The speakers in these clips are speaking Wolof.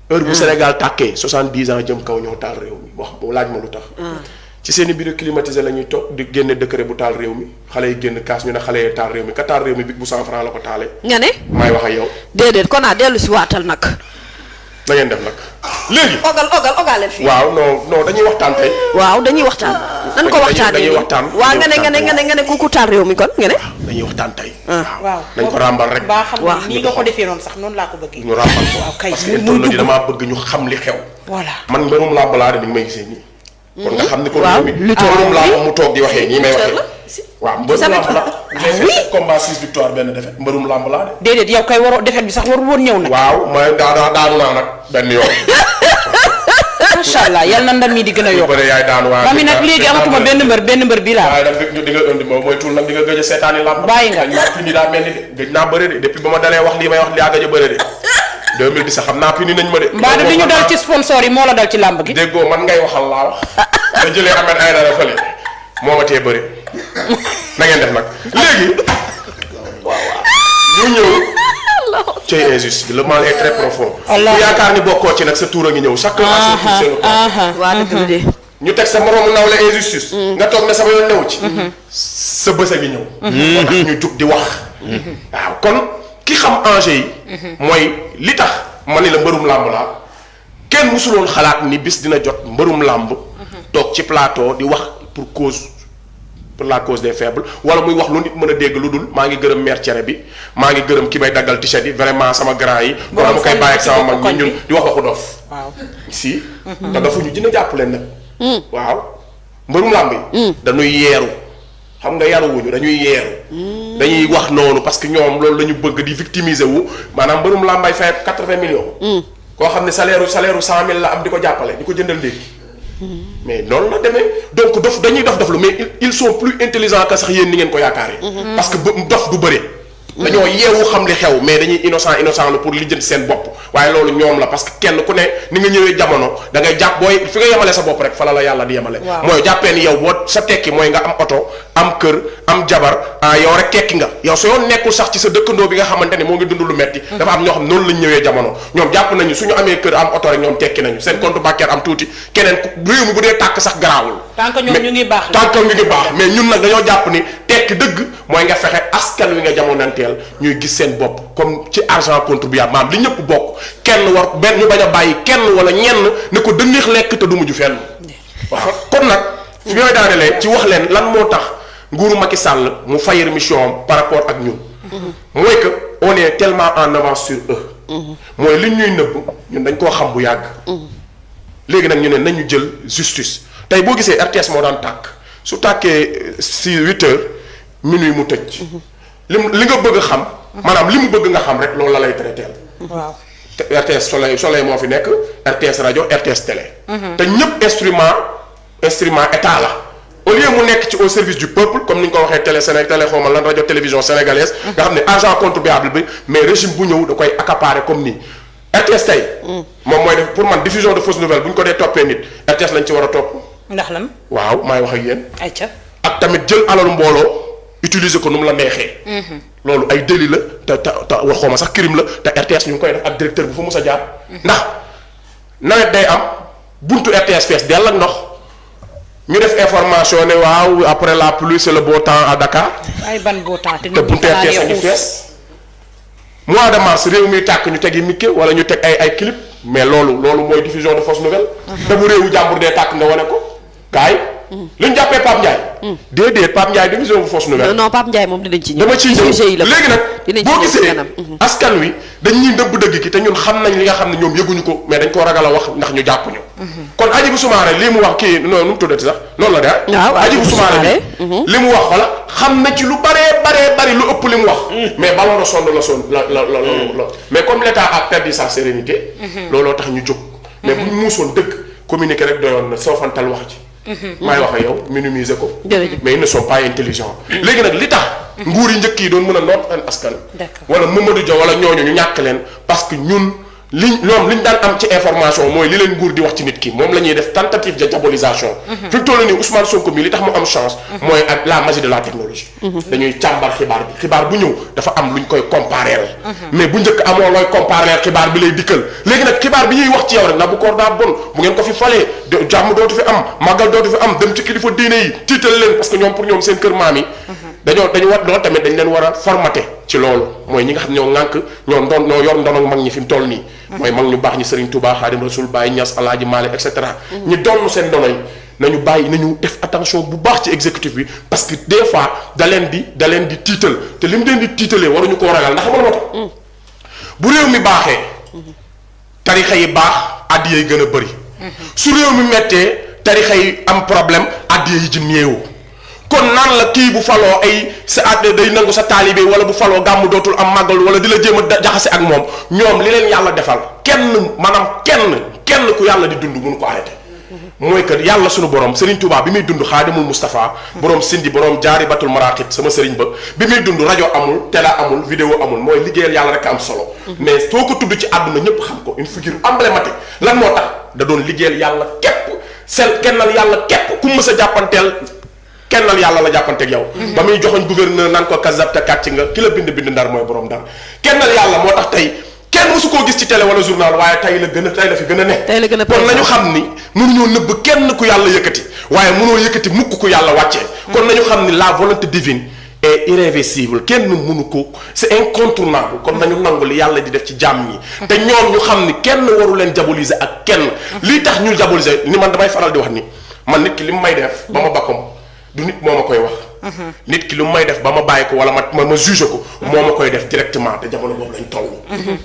heure bu Sénégal tàkkee 70 ans jëm kaw ñoo taal réew mi wax boo laaj ma lu tax. ci seen i bureau climatisé la ñuy toog di génne décret bu taal réew mi xale yi génn kaas ñu ne xale yi taal réew mi ka taal réew mi bi bu 100 francs la ko taalee. nga ne. maay wax ak yow. déedéet kon naa dellu si waatal nag. na ngeen def nag. léegi ogal fii. waaw non dañuy waxtaan tey. waaw dañuy waxtaan. nan ko waxtaanee dañuy waxtaan. waaw nga ne ku taal réew mi kon nga ne. dañuy waxtaan tey. waaw nañ ko ràmbal rek. baa xam ne nii nga ko defee noonu sax noonu laa ko bëggee. ñu ràmbal ko waaw kay parce que internet yi damaa bëgg ñu xam li xew. voilà man mbërum làmb laa de ni nga may gisee nii. kon nga xam ni ko waaw mbërum làmb mu toog di waxee nii may waxee. waaw mbërum làmb la. j'ai fait 7 combats 6 victoires benn défaite mbërum làmb laa de. déedéet yow kay waroo defet bi sax warul woon ñëw nag. waaw mooy daanu naa nag benn yoon. macha allah yal na ndam mi di gën a yokk. bëre yaay daanu waaye. ba mi nag léegi amatuma benn mbër bii laa. waaye nag di nga indi moom mooy tuul nag di nga gëj a seetaani làmb. bàyyi nga fini daa mel ni de gëj naa bëre de depuis ba ma dalee wax lii may wax laa gëj a bëre de 2010 xam naa fini nañ ma de. mbaa du ñu dal ci sponsor yi moo la dal ci làmb gi. déggoo man ngay waxal laa wax. nga jëlee Ahmed Aïdara fële moo ma tee bëre na ngeen def nag léegi. ñu ñëw. c'est injuste le mal est très profond. bu yaakaar ni bokkoo ci nag sa tour a ngi ñëw chaque waa dëgg de. ñu teg sa moroomu naw la injustice. nga toog ne sama yoon newu ci. sa bës a ngi ñëw. moo tax ñu jug di wax. waaw kon ki xam enjeu yi. mooy li tax ma ni la mbërum làmb laa kenn mësuloon xalaat ni bis dina jot mbërum làmb. toog ci plateau di wax pour la cause des faibles wala muy wax lu nit mën a dégg lu dul maa ngi gërëm maire cere bi maa ngi gërëm ki may daggal t-shirt yi vraiment sama grand yi. wala mu koy bàyyi ak sama mag ñun di wax waxu dof. waaw si. te dafa ñu dina jàpp leen nag. waaw mbërum làmb yi. dañuy yeeru xam nga yaruwuñu dañuy yeeru. dañuy wax noonu parce que ñoom loolu la ñu bëgg di victimiser wu maanaam mbërum làmbay fay 80 millions. koo xam ne salaire u 100000 la am di ko jàppale di ko jëndal léegi. mais noonu la demee donc dañuy dof lu mais ils sont plus intelligents que sax yéen ni ngeen ko yaakaaree. parce que dof du bëre. dañoo yeewu xam li xew mais dañuy innocent la pour lijjanti seen bopp waaye loolu ñoom la parce que kenn ku ne ni nga ñëwee jamono da ngay jàpp booy fi nga yemale sa bopp rek fa la yàlla di yemale. mooy jàppee ni yow boo sa tekki mooy nga am oto am kër am jabar yow rek tekki nga yow soo yoon nekkul sax ci sa dëkkandoo bi nga xamante ne moo ngi dund lu metti dafa am ñoo xam noonu lañ ñëwee jamono ñoom jàpp nañu suñu amee kër am oto rek ñoom tekki nañu seen compte bancaire am tuuti keneen réew mi bu dee tàkk sax garaawul. tant que ñoom ñu ngi baax tant que ñu ngi baax mais ñun nag dañoo jàpp ni tekki dëgg mooy nga fexe askan wi nga jamonanteel ñuy gis seen bopp comme ci argent contribuable maanaam li ñëpp bokk kenn war benn ñu bañ a bàyyi kenn wala ñenn ne ko dënneex lekk te du mujj fenn. waaw kon nag fi ñooy daanelee ci wax leen lan moo tax nguuru Macky Sall mu fayir mission par rapport ak ñun. mooy que on est tellement en avance sur eux. mooy li ñuy nëbb ñun dañ koo xam bu yàgg. léegi nag ñu ne nañu jël justice tey boo gisee RTS moo daan tàkk su tàkkee si 8 heures minuit mu tëj. li nga bëgg a xam. maanaam li mu bëgg nga xam rek loolu la lay traité. waaw RTS soleil moo fi nekk RTS rajo RTS télé. te ñëpp instrument état la. au lieu mu nekk ci au service du peuple comme ni ñu ko waxee télé xaw ma lan rajo télévision sénégalaise. nga xam ne argent contribuable bi mais régime bu ñëw da koy accaparer comme nii. RTS tey. moom mooy def pour man diffusion de fausses nouvelles bu ñu ko dee toppee nit RTS lañ ci war a topp. ndax lan. waaw maay wax ak yéen. ayca ak tamit jël alalu mbooloo utiliser ko nu mu la neexee. loolu ay délit la te waxoo ma sax crime la te RTS ñu ngi koy def ak directeur bu fa mus a jaar. ndax nawet day am buntu RTS fees dell ak ndox ñu def information ne waaw après la pluie c'est le beau temps à Dakar. ay ban beau temps te buntu RTS a ngi fees. mois de mars réew mi tàkk ñu tegi mikke wala ñu teg ay clip mais loolu mooy diffusion de fausses nouvelles. te bu réewu jàmbur dee tàkk nga wane ko kaay. li ñu jàppee Pape Ndiaye. déedéet Pape Ndiaye diffusion de fausses nouvelles. non Pape Ndiaye moom dinañ ci ñëw. dama ciy ñëw léegi nag boo gisee askan wi dañ ñuy ndëbb dëgg ki te ñun xam nañ li nga xam ne ñoom yëguñu ko mais dañ ko ragal a wax ndax ñu jàpp ñu. kon Hadjibou Soumaré lii mu wax kii non nu mu tuddati sax noonu la de. waaw Hadjibou Soumaré li mu wax wala xam na ci lu bari lu ëpp li mu wax. mais ballon de sonde la mais comme l'État a perdu sa sérénité. looloo tax ñu jóg. mais bu ñu muusoon dëgg communiquer rek doyoon na soofantal wax ci. maay wax ak yow minimiser ko. mais ils ne sont pas intelligents. léegi nag li tax nguur yi njëkk yi doon mën a noot an askan. wala Mamadou Dia wala ñooñu ñu ñàkk leen parce que ñun liñ daan am ci information mooy li leen nguur di wax ci nit ki moom la ñuy def tentative de diabolisation. fi mu toll nii Ousmane Sonko mi li tax mu am chance. mooy ak la magie de la technologie. dañuy càmbar xibaar bu ñëw dafa am luñ koy comparer. mais bu njëkk amoo looy comparer xibaar bi lay dikkal léegi nag xibaar bi ñuy wax ci yow rek na bu koor daa bon bu ngeen ko fi falee jàmm dootu fi am màggal dootu fi am dem ci kilifa diine yi tiital leen parce que ñoom pour ñoom seen kër maam yi. dañu war loolu tamit dañ leen war a formaté ci loolu mooy ñi nga xam ñoo ŋànk ñoo yor ndono mag ñi fi mu toll nii. mooy mag ñu baax ñi Serigne Touba Khadim Rasoul Baye Niass Alaaji Malick et cetera. ñi doon seen ndono yi nañu def attention bu baax ci exécutif bi parce que des fois da leen di tiital te li mu leen di tiitalee waruñu koo ragal ndax xamal moo tax. bu réew mi baaxee. tarixa yi baax addiya yi gën a bëri. su réew mi mettee tarixa yi am problème addiya yi ji néew. kon naan la kii bu faloo ay sa àdd day nangu sa taalibe wala bu faloo gàmmu dootul am màggal wala di la jéem a jaxase ak moom ñoom li leen yàlla defal kenn ku yàlla di dund mënu ko arrêté. mooy que yàlla sunu borom Serigne Touba bi muy dund Xaadimul Moustapha. borom Sindi borom Jaaribatul Maraqib sama Serigne ba bi muy dund rajo amul télé amul vidéo amul mooy liggéeyal yàlla rek am solo. mais soo ko tudd ci àdduna ñëpp xam ko une figure emblématique lan moo tax da doon liggéeyal yàlla képp kennal yàlla képp ku mës a jàppanteel. kennal yàlla la jàppanteeg yow. ba muy joxoñ gouverneur naan ko kazabta kàcc nga ki la bind ndar mooy borom ndar kennal yàlla moo tax tey kenn mësu koo gis ci télé wala journal waaye tey la fi gën a ne. tey la gën a kon nañu xam ni mënuñoo nëbb kenn ku yàlla yëkkati waaye mënoo yëkkati mukk ku yàlla wàccee. kon nañu xam ni la volonté divine est irréversible kenn mënu ko c'est incontournable kon nañu nangu li yàlla di def ci jàmm ñi. te ñoom ñu xam ni kenn waru leen diaboliser ak kenn. lii tax ñu diaboliser ni man damay faral di wax ni man nit ki li mu may def ba ma bakkom du nit moo ma koy wax. nit ki lu may def ba ma bàyyi ko wala ma juge ko. moo ma koy def directement te jamono boobu lañ toll.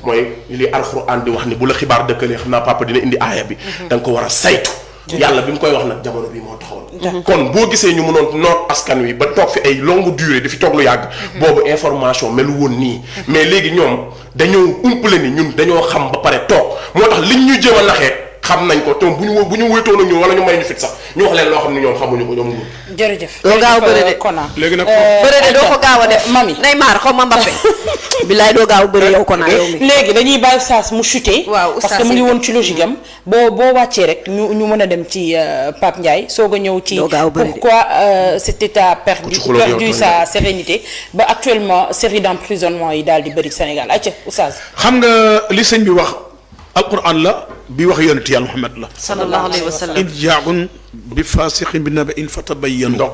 mooy li Alxuraan di wax ni bu la xibaar dëkkalee xam naa papa dina indi aaya bi. da nga ko war a saytu. yàlla bi mu koy wax nag jamono bi moo taxoon. kon boo gisee ñu mënoon noot askan wi ba toog fi ay longue durée di fi toog lu yàgg. boobu information melu woon nii. mais léegi ñoom dañoo umpale ni ñun dañoo xam ba pare toog moo tax liñ ñu jéem a naxee. xam nañ ko te bu ñu wéetoon ak ñun wala ñu may ñu fit sax ñu wax leen loo xam ne ñoom xamuñu ko ñoom nguur. jërëjëf doo gaaw a bëre de Kona. léegi nag bëre de doo ko gaaw a def. mami Neymar xaw ma Mbappé. bilaay doo gaaw a bëre yow Kona yow mi. léegi dañuy bàyyi Oustaz mu chuté. waaw parce que mu ngi woon ci logique am. boo wàccee rek ñu mën a dem ci Pape Ndiaye soog a ñëw ci. pourquoi cet état perdu sa sérénité ba actuellement série d'emprisonnement yi daal di bëri Sénégal ayca Oustaz. xam nga li sëñ bi wax. alquran la bi wax yonent yàlla Muhammad la sallallahu alayhi wa sallam in jaaun bi fasiqin bi naba'in fatabayyanu donc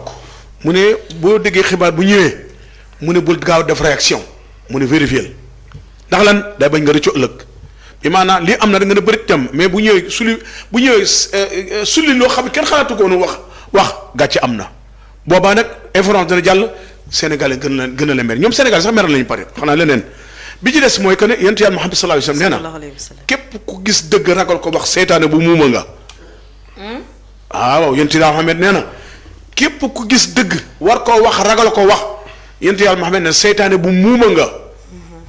mu ne boo déggee xibaar bu ñëwee mu ne bul gaaw def réaction mu ne vérifier ndax lan day bañ nga rëccu ëllëg bi maanaam lii am na da nga ne bëri tam mais bu ñëwee sulli loo xam ne kenn xalaatu ko woon wax gàcce am na boobaa nag information dana jàll Sénégal gën a la mer ñoom Sénégal sax meral lañu pare xanaa leneen bi ci des mooy que ne yonent yàlla Muhammad sallallahu alayhi wa sallam nee na képp ku gis dëgg ragal ko wax seytaane bu muuma nga. waaw yonent yàlla Muhammad nee na képp ku gis dëgg war koo wax ragal ko wax yonent yàlla Muhammad ne seytaane bu muuma nga.